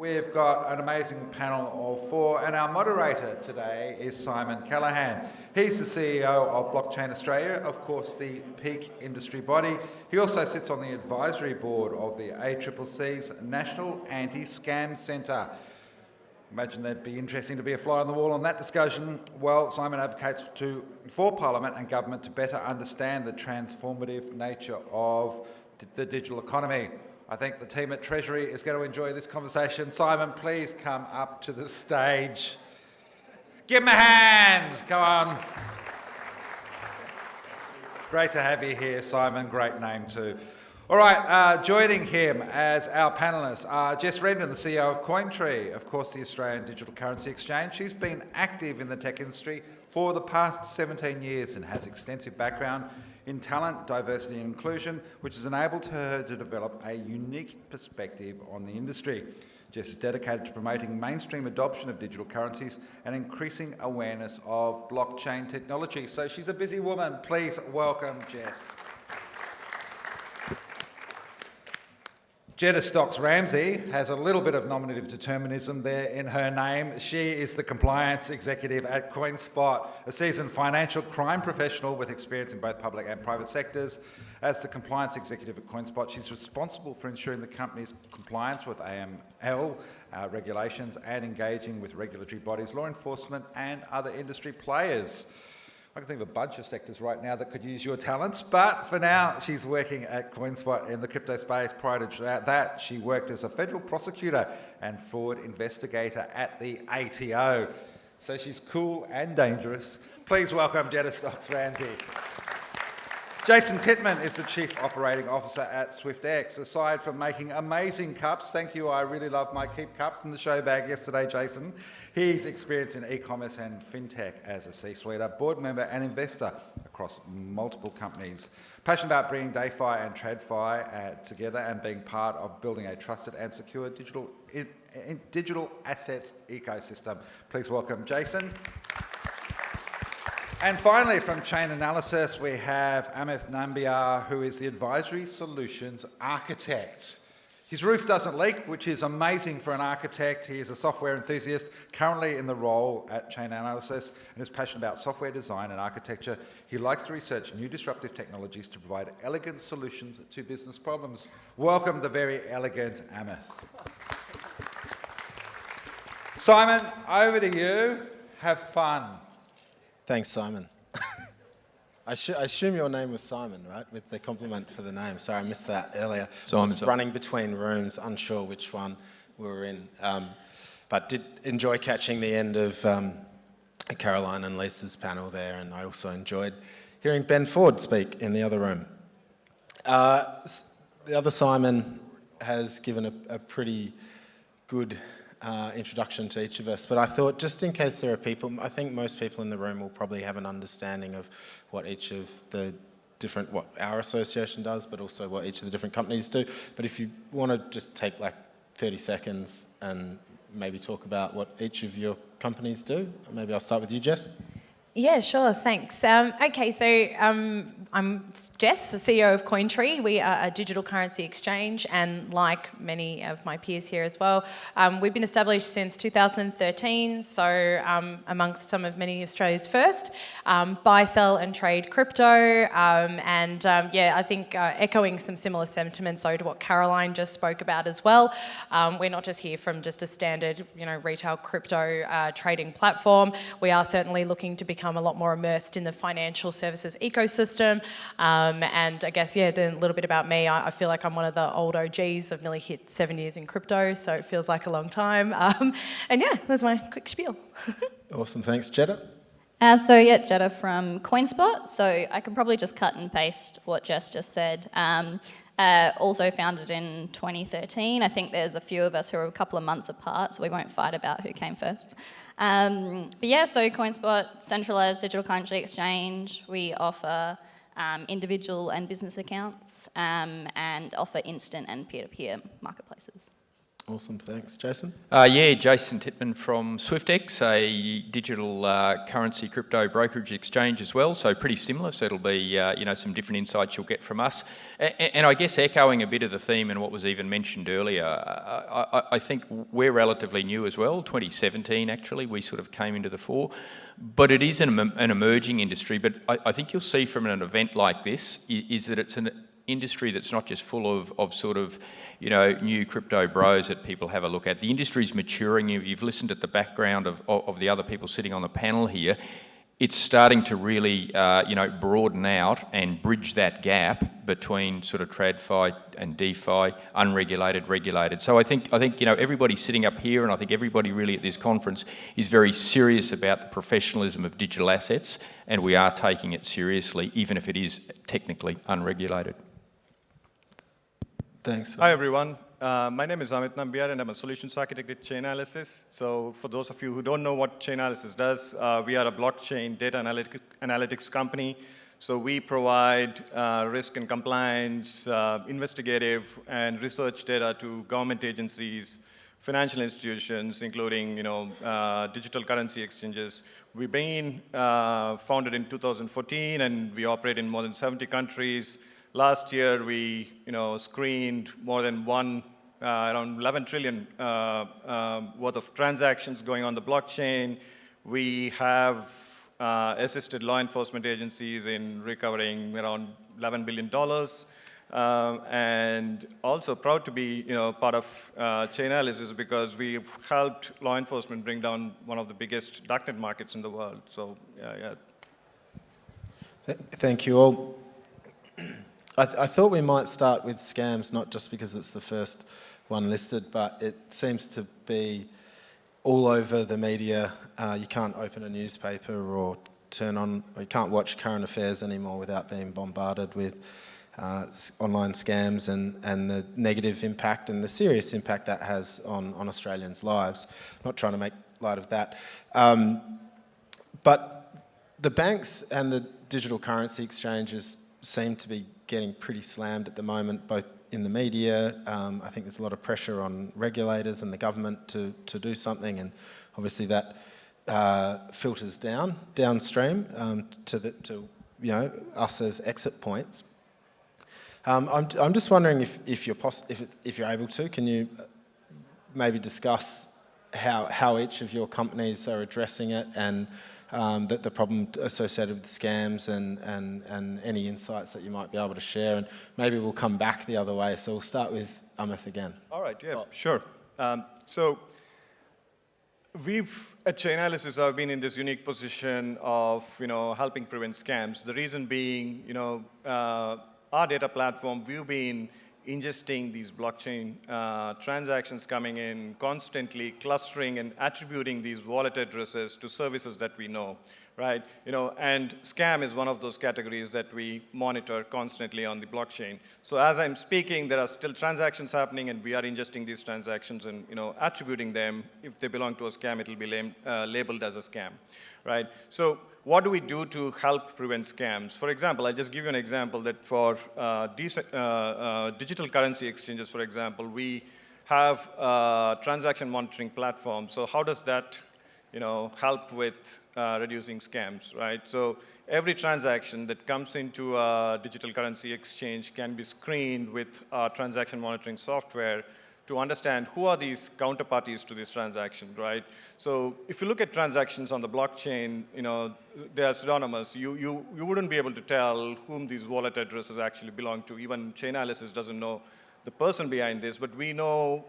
We've got an amazing panel of four, and our moderator today is Simon Callaghan. He's the CEO of Blockchain Australia, of course the peak industry body. He also sits on the advisory board of the ACCC's National Anti-Scam Centre. Imagine that'd be interesting to be a fly on the wall on that discussion. Well, Simon advocates for Parliament and Government to better understand the transformative nature of the digital economy. I think the team at Treasury is going to enjoy this conversation. Simon, please come up to the stage. Give him a hand. Come on. Great to have you here, Simon. Great name too. All right, joining him as our panellists are Jess Rendon, the CEO of Cointree, of course the Australian Digital Currency Exchange. She's been active in the tech industry for the past 17 years and has extensive background in talent, diversity and inclusion, which has enabled her to develop a unique perspective on the industry. Jess is dedicated to promoting mainstream adoption of digital currencies and increasing awareness of blockchain technology. So she's a busy woman. Please welcome Jess. Jetta Stocks-Ramsay has a little bit of nominative determinism there in her name. She is the compliance executive at CoinSpot, a seasoned financial crime professional with experience in both public and private sectors. As the compliance executive at CoinSpot, she's responsible for ensuring the company's compliance with AML regulations and engaging with regulatory bodies, law enforcement and other industry players. I can think of a bunch of sectors right now that could use your talents, but for now, she's working at CoinSpot in the crypto space. Prior to that, she worked as a federal prosecutor and fraud investigator at the ATO. So she's cool and dangerous. Please welcome Jetta Stocks-Ramsay. Jason Titman is the Chief Operating Officer at SwiftX. Aside from making amazing cups, thank you, I really love my Keep cup from the show bag yesterday, Jason. He's experienced in e-commerce and FinTech as a C-suite, a board member and investor across multiple companies. Passionate about bringing DeFi and TradFi together and being part of building a trusted and secure digital assets ecosystem. Please welcome Jason. And finally, from Chain Analysis, we have Amit Nambiar, who is the Advisory Solutions Architect. His roof doesn't leak, which is amazing for an architect. He is a software enthusiast, currently in the role at Chain Analysis, and is passionate about software design and architecture. He likes to research new disruptive technologies to provide elegant solutions to business problems. Welcome the very elegant Amit. Simon, over to you. Have fun. Thanks, Simon. I assume your name was Simon, right? With the compliment for the name. Sorry, I missed that earlier. I was running between rooms, unsure which one we were in. But did enjoy catching the end of Caroline and Lisa's panel there, and I also enjoyed hearing Ben Ford speak in the other room. The other Simon has given a pretty good introduction to each of us, but I thought just in case there are people, I think most people in the room will probably have an understanding of what each of the different, what our association does, but also what each of the different companies do. But if you want to just take like 30 seconds and maybe talk about what each of your companies do, maybe I'll start with you, Jess. Yeah, sure, thanks. Okay, so I'm Jess, the CEO of Cointree. We are a digital currency exchange, and like many of my peers here as well, we've been established since 2013, so amongst some of many Australia's first, buy, sell and trade crypto, yeah, I think echoing some similar sentiments to what Caroline just spoke about as well. We're not just here from just a standard, retail crypto trading platform. We are certainly looking to become a lot more immersed in the financial services ecosystem. And I guess, yeah, then a little bit about me. I feel like I'm one of the old OGs. I've nearly hit 7 years in crypto, so it feels like a long time. And yeah, that's my quick spiel. Awesome, thanks. Jetta? Jetta from CoinSpot. So I can probably just cut and paste what Jess just said. Also founded in 2013. I think there's a few of us who are a couple of months apart, so we won't fight about who came first. So CoinSpot, centralised digital currency exchange. We offer individual and business accounts and offer instant and peer-to-peer marketplaces. Awesome, thanks. Jason? Yeah, Jason Titman from SwiftX, a digital currency crypto brokerage exchange as well, so pretty similar, so it'll be you know, some different insights you'll get from us. And I guess echoing a bit of the theme and what was even mentioned earlier, I think we're relatively new as well, 2017 actually, we sort of came into the fore, but it is an emerging industry, but I think you'll see from an event like this is that it's an industry that's not just full of sort of, you know, new crypto bros that people have a look at. The industry's maturing. You've listened at the background of the other people sitting on the panel here. It's starting to really, you know, broaden out and bridge that gap between sort of TradFi and DeFi, unregulated, regulated. So I think you know, everybody sitting up here, and I think everybody really at this conference is very serious about the professionalism of digital assets, and we are taking it seriously, even if it is technically unregulated. Thanks. Hi, everyone. My name is Amit Nambiar, and I'm a solutions architect at Chainalysis. So for those of you who don't know what Chainalysis does, we are a blockchain data analytics company. So we provide risk and compliance, investigative and research data to government agencies, financial institutions, including, you know, digital currency exchanges. We've been founded in 2014, and we operate in more than 70 countries. Last year, we, you know, screened more than around 11 trillion worth of transactions going on the blockchain. We have assisted law enforcement agencies in recovering around $11 billion. And also proud to be, you know, part of Chainalysis because we've helped law enforcement bring down one of the biggest darknet markets in the world. So, yeah. Thank you all. I thought we might start with scams, not just because it's the first one listed, but it seems to be all over the media. You can't open a newspaper or you can't watch current affairs anymore without being bombarded with online scams and the negative impact and the serious impact that has on Australians' lives. I'm not trying to make light of that. But the banks and the digital currency exchanges seem to be getting pretty slammed at the moment, both in the media. I think there's a lot of pressure on regulators and the government to do something, and obviously that filters downstream to you know, us as exit points. I'm just wondering if you're able to, can you maybe discuss how each of your companies are addressing it and the problem associated with scams and any insights that you might be able to share, and maybe we'll come back the other way. So we'll start with Amit again. All right, yeah, sure. So we've, at Chainalysis, have been in this unique position of, you know, helping prevent scams. The reason being, you know, our data platform, we've been ingesting these blockchain transactions coming in, constantly clustering and attributing these wallet addresses to services that we know, right? You know, and scam is one of those categories that we monitor constantly on the blockchain. So as I'm speaking, there are still transactions happening, and we are ingesting these transactions and, you know, attributing them. If they belong to a scam, it will be labeled as a scam, right? So what do we do to help prevent scams? For example, I'll just give you an example that for digital currency exchanges, for example, we have a transaction monitoring platform. So how does that, you know, help with reducing scams, right? So every transaction that comes into a digital currency exchange can be screened with our transaction monitoring software to understand who are these counterparties to this transaction, right? So if you look at transactions on the blockchain, you know, they are synonymous. You wouldn't be able to tell whom these wallet addresses actually belong to. Even Chainalysis doesn't know the person behind this, but we know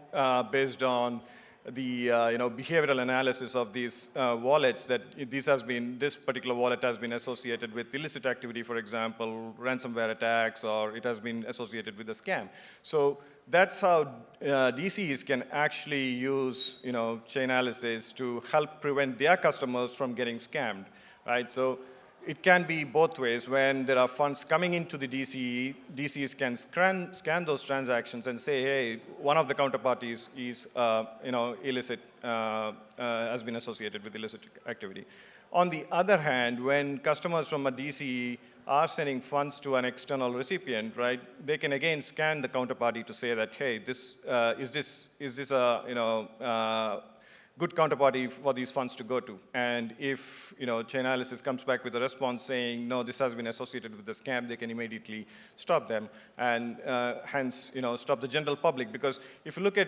based on the you know, behavioral analysis of these wallets that this particular wallet has been associated with illicit activity, for example, ransomware attacks, or it has been associated with a scam. So that's how DCs can actually use, you know, Chainalysis to help prevent their customers from getting scammed, right? So it can be both ways. When there are funds coming into the DCE, DCs can scan those transactions and say, hey, one of the counterparties is, you know, illicit, has been associated with illicit activity. On the other hand, when customers from a DCE are sending funds to an external recipient, right, they can again scan the counterparty to say that, hey, is this a good counterparty for these funds to go to? And if chain analysis comes back with a response saying, no, this has been associated with the scam, they can immediately stop them and hence stop the general public. Because if you look at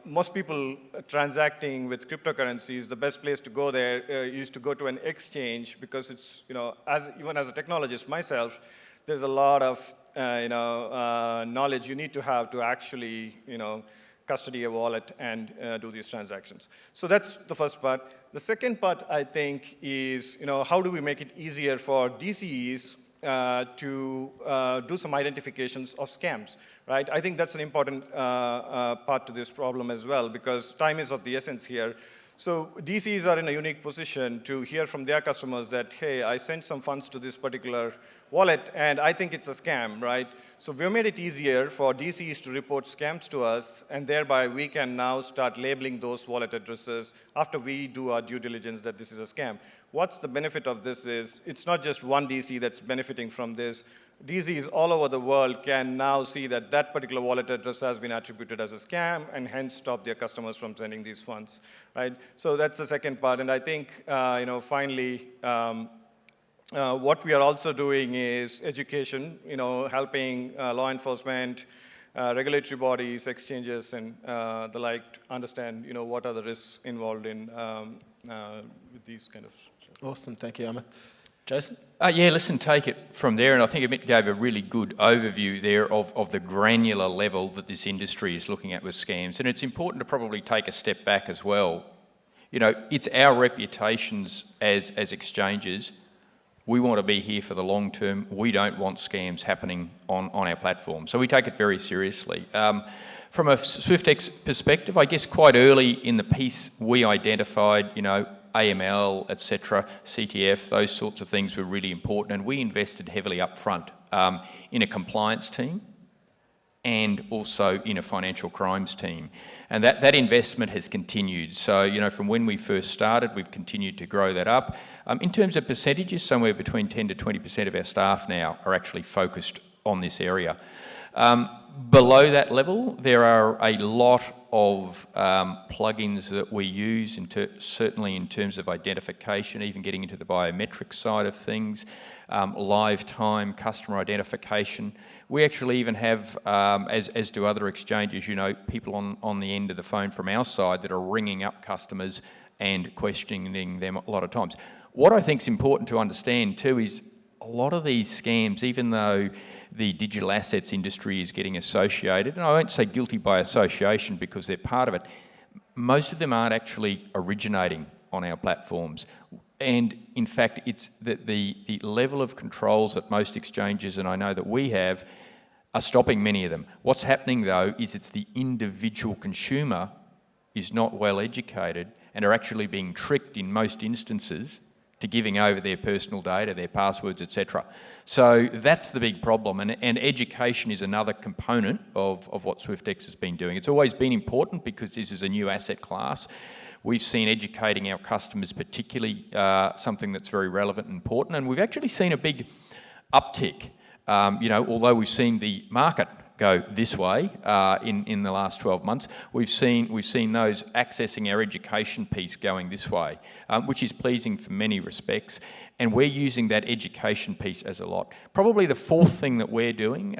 most people transacting with cryptocurrencies, the best place to go there is to go to an exchange, because it's even as a technologist myself, there's a lot of knowledge you need to have to actually custody a wallet and do these transactions. So that's the first part. The second part, I think, is how do we make it easier for DCEs to do some identifications of scams, right? I think that's an important part to this problem as well, because time is of the essence here. So DCs are in a unique position to hear from their customers that, hey, I sent some funds to this particular wallet, and I think it's a scam, right? So we've made it easier for DCs to report scams to us, and thereby we can now start labeling those wallet addresses after we do our due diligence that this is a scam. What's the benefit of this is, it's not just one DC that's benefiting from this. DCs all over the world can now see that that particular wallet address has been attributed as a scam, and hence stop their customers from sending these funds, right? So that's the second part. And I think, finally, what we are also doing is education, helping law enforcement, regulatory bodies, exchanges, and the like to understand, what are the risks involved in with these kind of. Awesome, thank you, Amit. Jason? Yeah, listen, take it from there, and I think Amit gave a really good overview there of the granular level that this industry is looking at with scams, and it's important to probably take a step back as well. It's our reputations as exchanges. We want to be here for the long term. We don't want scams happening on our platform, so we take it very seriously. From a SwiftX perspective, I guess quite early in the piece we identified, AML, etc., CTF, those sorts of things were really important, and we invested heavily up front in a compliance team and also in a financial crimes team. And that investment has continued. So, from when we first started, we've continued to grow that up. In terms of percentages, somewhere between 10 to 20% of our staff now are actually focused on this area. Below that level, there are a lot of plugins that we use, certainly in terms of identification, even getting into the biometric side of things, live time customer identification. We actually even have, as do other exchanges, people on the end of the phone from our side that are ringing up customers and questioning them a lot of times. What I think is important to understand too is a lot of these scams, even though the digital assets industry is getting associated, and I won't say guilty by association because they're part of it, most of them aren't actually originating on our platforms. And in fact, it's the level of controls that most exchanges, and I know that we have, are stopping many of them. What's happening though is it's the individual consumer is not well educated and are actually being tricked in most instances to giving over their personal data, their passwords, etc. So that's the big problem, and education is another component of what SwiftX has been doing. It's always been important because this is a new asset class. We've seen educating our customers particularly something that's very relevant and important, and we've actually seen a big uptick. Although we've seen the market go this way in the last 12 months, we've seen those accessing our education piece going this way, which is pleasing for many respects, and we're using that education piece as a lot. Probably the fourth thing that we're doing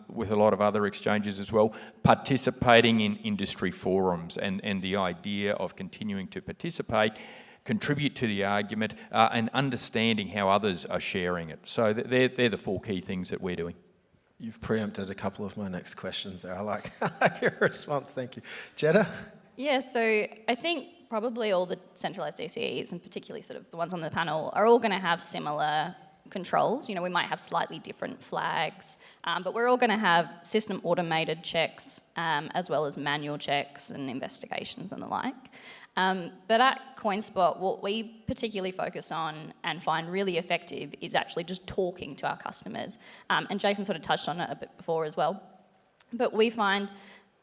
with a lot of other exchanges as well, participating in industry forums and the idea of continuing to participate, contribute to the argument, and understanding how others are sharing it. So they're the four key things that we're doing. You've preempted a couple of my next questions there. I like your response, thank you. Jetta? Yeah, so I think probably all the centralised DCEs, and particularly sort of the ones on the panel, are all going to have similar controls. We might have slightly different flags, but we're all going to have system automated checks as well as manual checks and investigations and the like. But at CoinSpot, what we particularly focus on and find really effective is actually just talking to our customers. And Jason sort of touched on it a bit before as well. But we find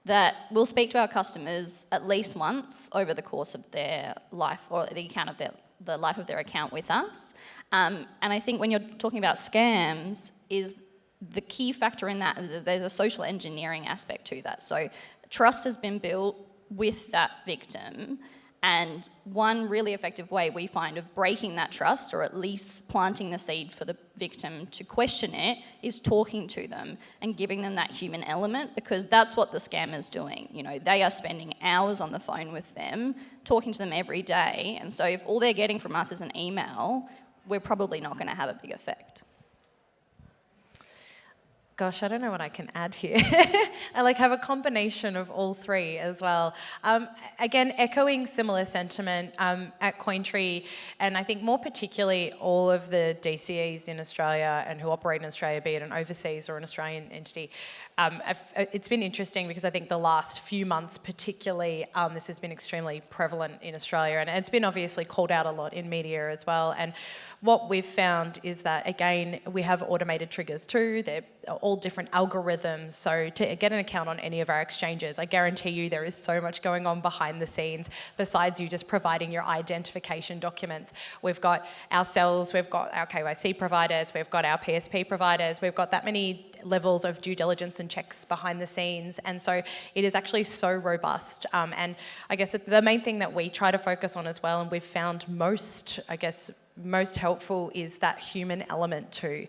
that we'll speak to our customers at least once over the course of their life or the account of the life of their account with us. And I think when you're talking about scams, is the key factor in that is there's a social engineering aspect to that. So trust has been built with that victim, and one really effective way we find of breaking that trust, or at least planting the seed for the victim to question it, is talking to them and giving them that human element, because that's what the scammer's doing. You know, they are spending hours on the phone with them, talking to them every day, and so if all they're getting from us is an email, we're probably not going to have a big effect. Gosh, I don't know what I can add here. I have a combination of all three as well. Again, echoing similar sentiment at Cointree, and I think more particularly all of the DCEs in Australia and who operate in Australia, be it an overseas or an Australian entity. It's been interesting because I think the last few months particularly, this has been extremely prevalent in Australia, and it's been obviously called out a lot in media as well. And what we've found is that, again, we have automated triggers too. They're all different algorithms. So to get an account on any of our exchanges, I guarantee you there is so much going on behind the scenes besides you just providing your identification documents. We've got ourselves, we've got our KYC providers, we've got our PSP providers, we've got that many levels of due diligence and checks behind the scenes. And so it is actually so robust. And I guess the main thing that we try to focus on as well, and we've found most helpful, is that human element too.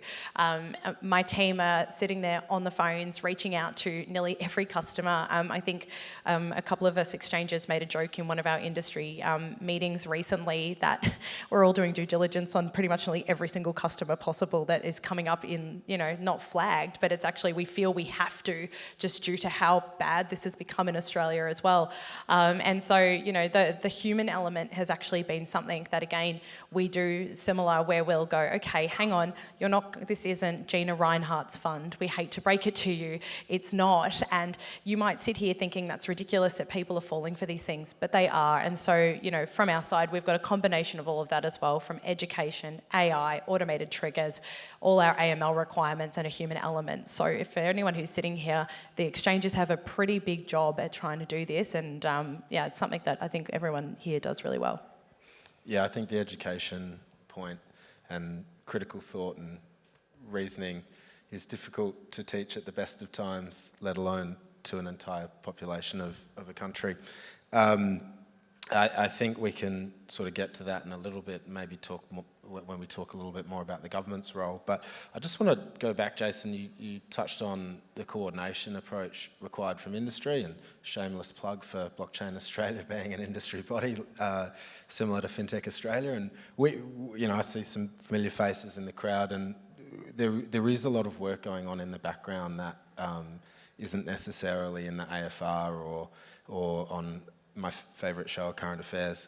My team are sitting there on the phones reaching out to nearly every customer. I think a couple of us exchanges made a joke in one of our industry meetings recently that we're all doing due diligence on pretty much nearly every single customer possible that is coming up in, not flagged, but it's actually, we feel we have to, just due to how bad this has become in Australia as well. And so, the human element has actually been something that, again, we do similar, where we'll go, okay, hang on, this isn't Gina Reinhart's fund. We hate to break it to you. It's not. And you might sit here thinking that's ridiculous that people are falling for these things, but they are. And so, from our side, we've got a combination of all of that as well, from education, AI, automated triggers, all our AML requirements, and a human element. So if for anyone who's sitting here, the exchanges have a pretty big job at trying to do this. And it's something that I think everyone here does really well. Yeah, I think the education point and critical thought and reasoning is difficult to teach at the best of times, let alone to an entire population of a country. I think we can sort of get to that in a little bit, maybe talk more, when we talk a little bit more about the government's role. But I just want to go back, Jason, you touched on the coordination approach required from industry, and shameless plug for Blockchain Australia being an industry body similar to FinTech Australia. And I see some familiar faces in the crowd, and there is a lot of work going on in the background that isn't necessarily in the AFR or on my favourite show, Current Affairs.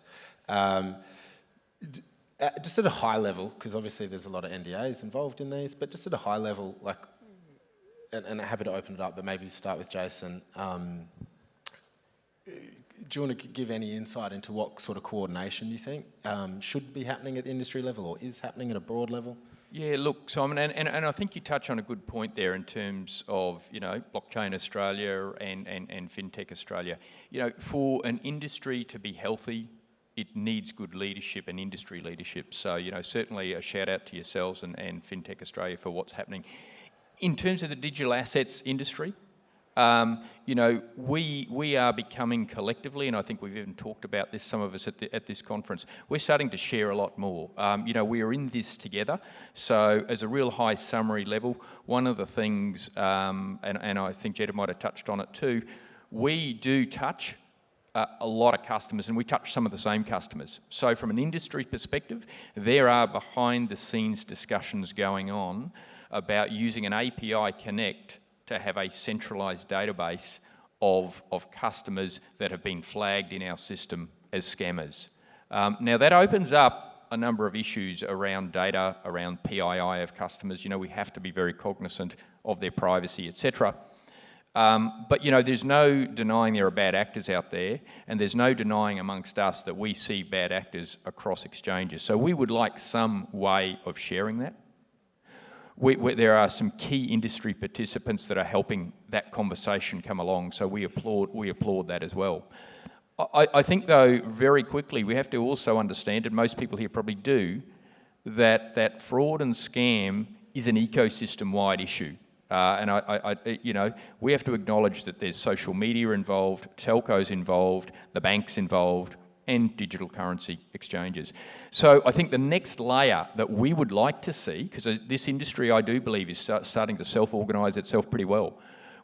Just at a high level, because obviously there's a lot of NDAs involved in these, but just at a high level, and I'm happy to open it up, but maybe start with Jason. Do you want to give any insight into what sort of coordination you think should be happening at the industry level, or is happening at a broad level? Yeah, look, Simon, and I think you touch on a good point there in terms of, Blockchain Australia and FinTech Australia. For an industry to be healthy, it needs good leadership and industry leadership. So, certainly a shout out to yourselves and FinTech Australia for what's happening. In terms of the digital assets industry, we are becoming collectively, and I think we've even talked about this, some of us at this conference, we're starting to share a lot more. We are in this together. So as a real high summary level, one of the things, and I think Jetta might have touched on it too, we do touch a lot of customers, and we touch some of the same customers. So from an industry perspective, there are behind the scenes discussions going on about using an API Connect to have a centralised database of customers that have been flagged in our system as scammers. Now that opens up a number of issues around data, around PII of customers. We have to be very cognizant of their privacy, etc. But there's no denying there are bad actors out there, and there's no denying amongst us that we see bad actors across exchanges. So we would like some way of sharing that. There are some key industry participants that are helping that conversation come along, so we applaud that as well. I think, though, very quickly, we have to also understand, and most people here probably do, that fraud and scam is an ecosystem-wide issue. And we have to acknowledge that there's social media involved, telcos involved, the banks involved, and digital currency exchanges. So I think the next layer that we would like to see, because this industry, I do believe, is starting to self-organise itself pretty well,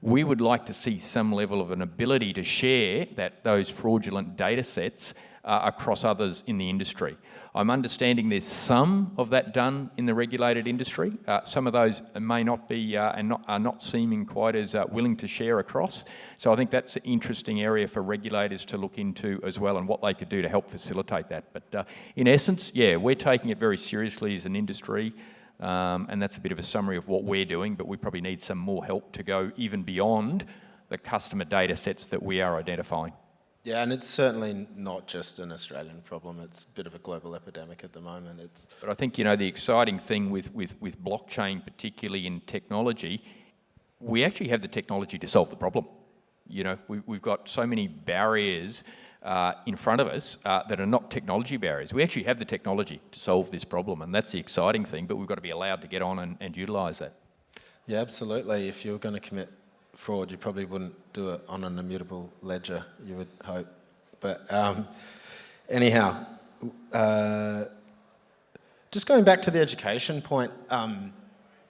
we would like to see some level of an ability to share those fraudulent data sets across others in the industry. I'm understanding there's some of that done in the regulated industry. Some of those may not be and are not seeming quite as willing to share across. So I think that's an interesting area for regulators to look into as well, and what they could do to help facilitate that. But in essence, yeah, we're taking it very seriously as an industry. And that's a bit of a summary of what we're doing, but we probably need some more help to go even beyond the customer data sets that we are identifying. Yeah, and it's certainly not just an Australian problem. It's a bit of a global epidemic at the moment. But I think, the exciting thing with blockchain, particularly in technology, we actually have the technology to solve the problem. We've got so many barriers in front of us that are not technology barriers. We actually have the technology to solve this problem, and that's the exciting thing, but we've got to be allowed to get on and utilise that. Yeah, absolutely. If you're going to commit fraud, you probably wouldn't do it on an immutable ledger, you would hope. But anyhow, just going back to the education point,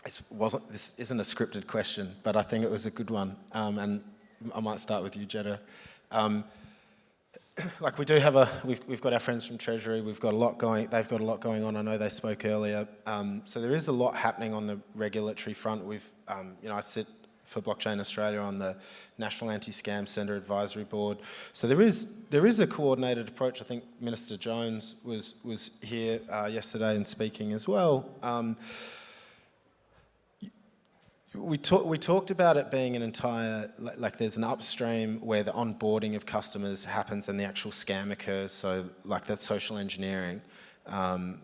this isn't a scripted question, but I think it was a good one, and I might start with you, Jetta. Like we do have we've got our friends from Treasury. They've got a lot going on. I know they spoke earlier. So there is a lot happening on the regulatory front. I sit for Blockchain Australia on the National Anti-Scam Centre Advisory Board. So there is a coordinated approach. I think Minister Jones was here yesterday and speaking as well. We talked about it being an entire, like there's an upstream where the onboarding of customers happens and the actual scam occurs, so like that's social engineering.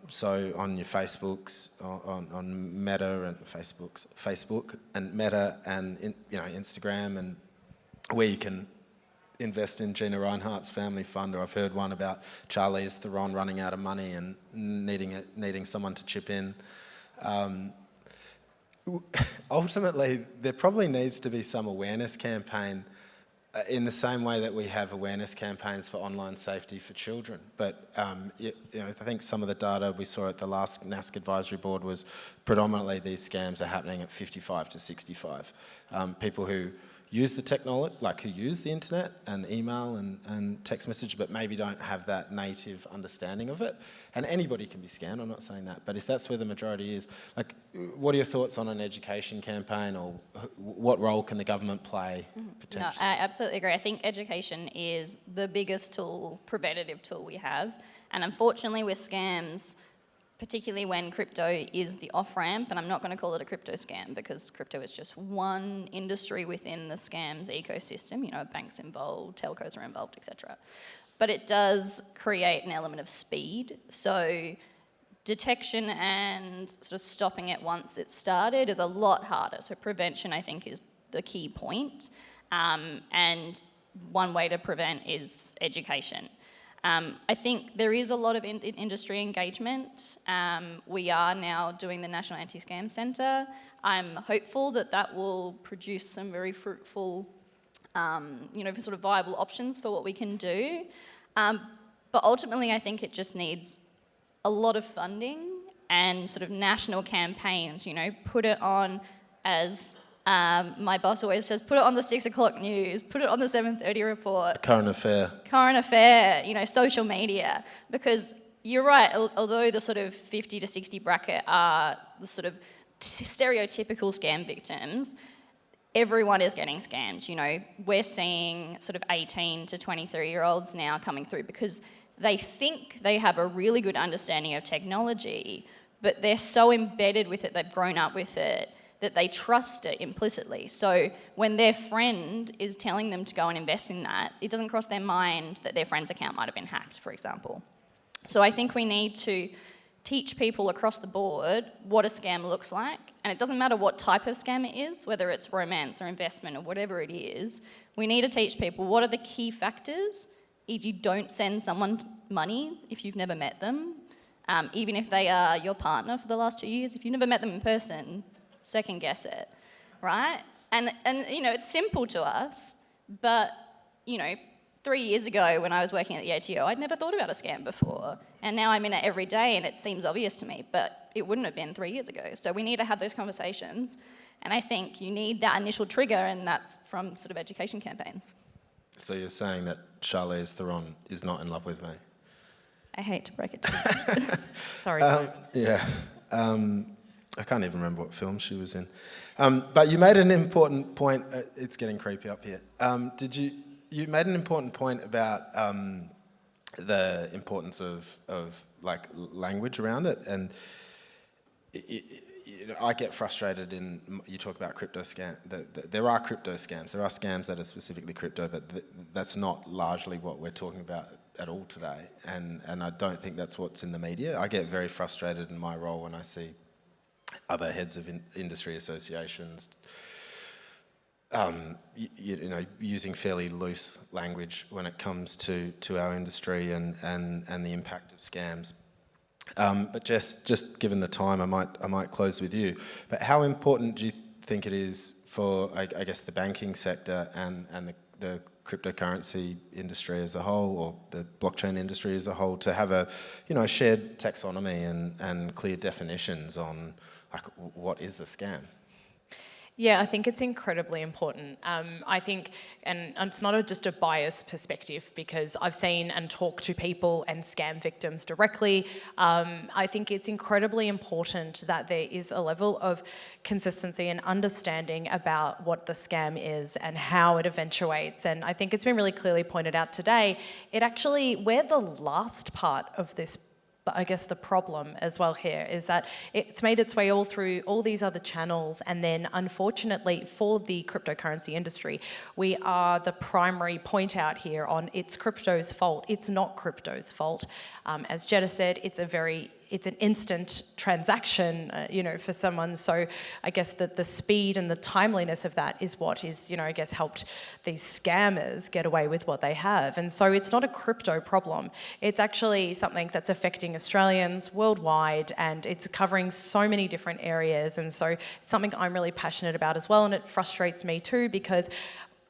So on your Facebooks, on Meta and Facebook and Meta and Instagram, and where you can invest in Gina Rinehart's family fund, or I've heard one about Charlize Theron running out of money and needing someone to chip in. Ultimately, there probably needs to be some awareness campaign in the same way that we have awareness campaigns for online safety for children. But I think some of the data we saw at the last NASC advisory board was predominantly these scams are happening at 55 to 65. People who use the technology, like who use the internet and email and text message, but maybe don't have that native understanding of it. And anybody can be scammed, I'm not saying that, but if that's where the majority is, like, what are your thoughts on an education campaign, or what role can the government play potentially? No, I absolutely agree. I think education is the biggest tool, preventative tool we have. And unfortunately with scams, particularly when crypto is the off-ramp, and I'm not going to call it a crypto scam because crypto is just one industry within the scams ecosystem. Banks involved, telcos are involved, etc. But it does create an element of speed. So detection and sort of stopping it once it's started is a lot harder. So prevention, I think, is the key point. And one way to prevent is education. I think there is a lot of industry engagement. We are now doing the National Anti-Scam Centre. I'm hopeful that will produce some very fruitful, sort of viable options for what we can do. But ultimately, I think it just needs a lot of funding and sort of national campaigns, put it on as... my boss always says, put it on the 6 o'clock news, put it on the 7:30 report. Current affair, social media. Because you're right, although the sort of 50 to 60 bracket are the sort of stereotypical scam victims, everyone is getting scammed. We're seeing sort of 18 to 23-year-olds now coming through because they think they have a really good understanding of technology, but they're so embedded with it, they've grown up with it, that they trust it implicitly. So when their friend is telling them to go and invest in that, it doesn't cross their mind that their friend's account might have been hacked, for example. So I think we need to teach people across the board what a scam looks like. And it doesn't matter what type of scam it is, whether it's romance or investment or whatever it is, we need to teach people what are the key factors e.g. don't send someone money if you've never met them, even if they are your partner for the last 2 years. If you've never met them in person, second guess it, right? And you know, it's simple to us, but, you know, 3 years ago when I was working at the ATO, I'd never thought about a scam before. And now I'm in it every day and it seems obvious to me, but it wouldn't have been 3 years ago. So we need to have those conversations. And I think you need that initial trigger, and that's from sort of education campaigns. So you're saying that Charlize Theron is not in love with me? I hate to break it to you. Sorry. Yeah. I can't even remember what film she was in. But you made an important point. It's getting creepy up here. You made an important point about the importance of like language around it, and you know, I get frustrated you talk about crypto scam. There are crypto scams. There are scams that are specifically crypto, but that's not largely what we're talking about at all today. And I don't think that's what's in the media. I get very frustrated in my role when I see other heads of industry associations you know, using fairly loose language when it comes to our industry and the impact of scams. But just given the time, I might close with you. But how important do you think it is for, I guess, the banking sector and the cryptocurrency industry as a whole, or the blockchain industry as a whole, to have a, you know, shared taxonomy and clear definitions on, like, what is a scam? Yeah, I think it's incredibly important. I think, and it's not just a biased perspective, because I've seen and talked to people and scam victims directly. I think it's incredibly important that there is a level of consistency and understanding about what the scam is and how it eventuates. And I think it's been really clearly pointed out today, we're the last part of this. But I guess the problem as well here is that it's made its way all through all these other channels, and then unfortunately for the cryptocurrency industry, we are the primary point out here on it's crypto's fault. It's not crypto's fault. As Jetta said, it's an instant transaction, you know, for someone. So I guess that the speed and the timeliness of that is what is, you know, I guess helped these scammers get away with what they have. And so it's not a crypto problem. It's actually something that's affecting Australians worldwide, and it's covering so many different areas. And so it's something I'm really passionate about as well. And it frustrates me too, because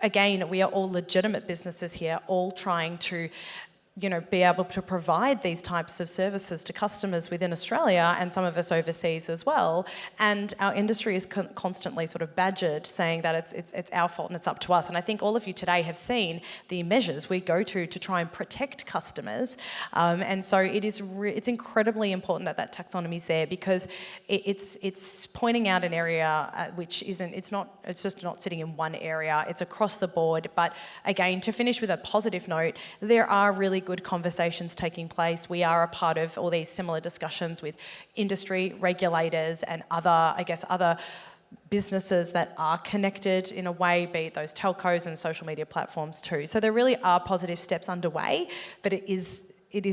again, we are all legitimate businesses here, all trying to, you know, be able to provide these types of services to customers within Australia, and some of us overseas as well. And our industry is constantly sort of badgered, saying that it's our fault and it's up to us. And I think all of you today have seen the measures we go to try and protect customers. And so it's incredibly important that taxonomy is there, because it's pointing out an area which it's just not sitting in one area. It's across the board. But again, to finish with a positive note, there are really good conversations taking place. We are a part of all these similar discussions with industry, regulators, and other businesses that are connected in a way, be it those telcos and social media platforms too. So there really are positive steps underway, but it is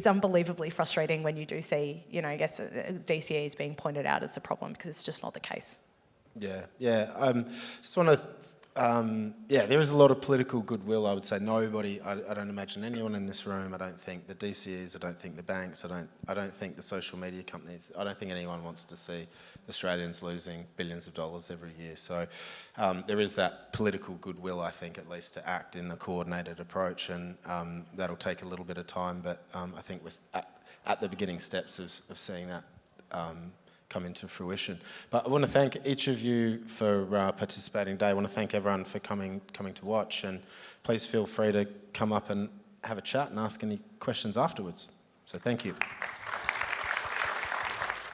unbelievably frustrating when you do see, you know, I guess DCEs being pointed out as the problem, because it's just not the case. Yeah. Just want to. There is a lot of political goodwill, I would say. I don't imagine anyone in this room, I don't think the DCEs, I don't think the banks, I don't think the social media companies, I don't think anyone wants to see Australians losing billions of dollars every year. So there is that political goodwill, I think, at least, to act in a coordinated approach, and that'll take a little bit of time, but I think we're at the beginning steps of seeing that come into fruition. But I want to thank each of you for participating today. I want to thank everyone for coming to watch, and please feel free to come up and have a chat and ask any questions afterwards. So thank you.